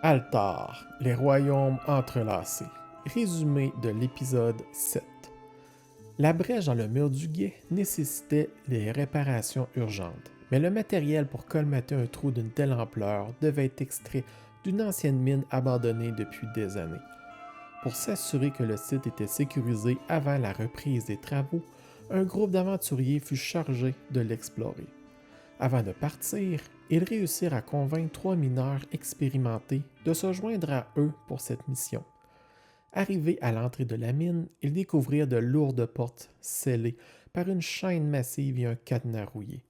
Altar, les royaumes entrelacés. Résumé de l'épisode 7. La brèche dans le mur du guet nécessitait des réparations urgentes, mais le matériel pour colmater un trou d'une telle ampleur devait être extrait d'une ancienne mine abandonnée depuis des années. Pour s'assurer que le site était sécurisé avant la reprise des travaux, un groupe d'aventuriers fut chargé de l'explorer. Avant de partir, ils réussirent à convaincre 3 mineurs expérimentés de se joindre à eux pour cette mission. Arrivés à l'entrée de la mine, ils découvrirent de lourdes portes scellées par une chaîne massive et un cadenas rouillé.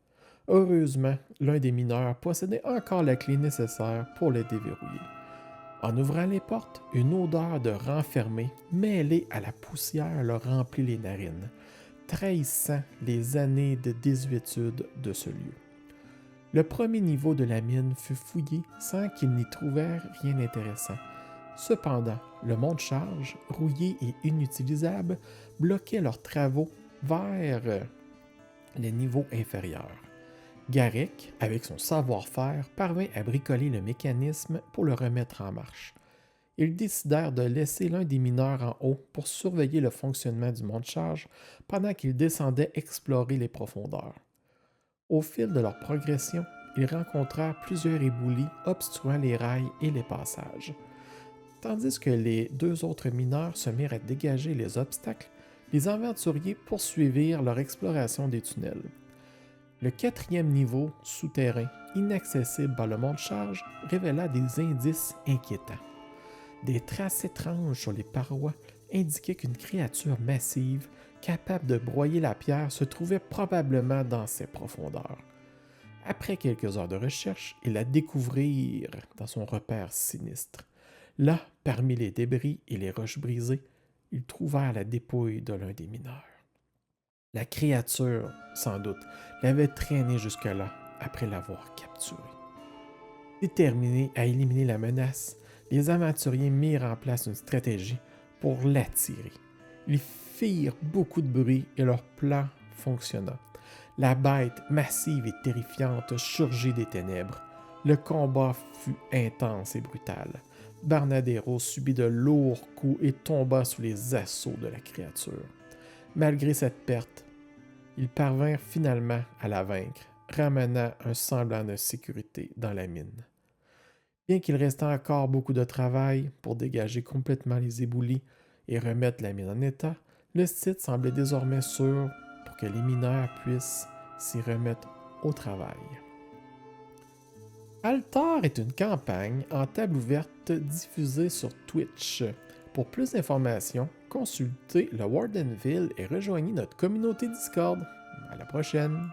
Heureusement, l'un des mineurs possédait encore la clé nécessaire pour les déverrouiller. En ouvrant les portes, une odeur de renfermé mêlée à la poussière leur remplit les narines, trahissant les années de désuétude de ce lieu. Le premier niveau de la mine fut fouillé sans qu'ils n'y trouvèrent rien d'intéressant. Cependant, le monte-charge, rouillé et inutilisable, bloquait leurs travaux vers les niveaux inférieurs. Garek, avec son savoir-faire, parvint à bricoler le mécanisme pour le remettre en marche. Ils décidèrent de laisser l'un des mineurs en haut pour surveiller le fonctionnement du monte-charge pendant qu'ils descendaient explorer les profondeurs. Au fil de leur progression, ils rencontrèrent plusieurs éboulis obstruant les rails et les passages. Tandis que les deux autres mineurs se mirent à dégager les obstacles, les aventuriers poursuivirent leur exploration des tunnels. Le quatrième niveau, souterrain, inaccessible par le monte-charge, révéla des indices inquiétants. Des traces étranges sur les parois indiquaient qu'une créature massive, capable de broyer la pierre, se trouvait probablement dans ces profondeurs. Après quelques heures de recherche, ils la découvrirent dans son repère sinistre. Là, parmi les débris et les roches brisées, ils trouvèrent la dépouille de l'un des mineurs. La créature, sans doute, l'avait traîné jusque-là après l'avoir capturé. Déterminés à éliminer la menace, les aventuriers mirent en place une stratégie pour l'attirer. Ils firent beaucoup de bruit et leur plan fonctionna. La bête, massive et terrifiante, surgit des ténèbres. Le combat fut intense et brutal. Barnadero subit de lourds coups et tomba sous les assauts de la créature. Malgré cette perte, ils parvinrent finalement à la vaincre, ramenant un semblant de sécurité dans la mine. Bien qu'il restait encore beaucoup de travail pour dégager complètement les éboulis et remettre la mine en état, le site semblait désormais sûr pour que les mineurs puissent s'y remettre au travail. Altar est une campagne en table ouverte diffusée sur Twitch. Pour plus d'informations, consultez le Wardenville et rejoignez notre communauté Discord. À la prochaine!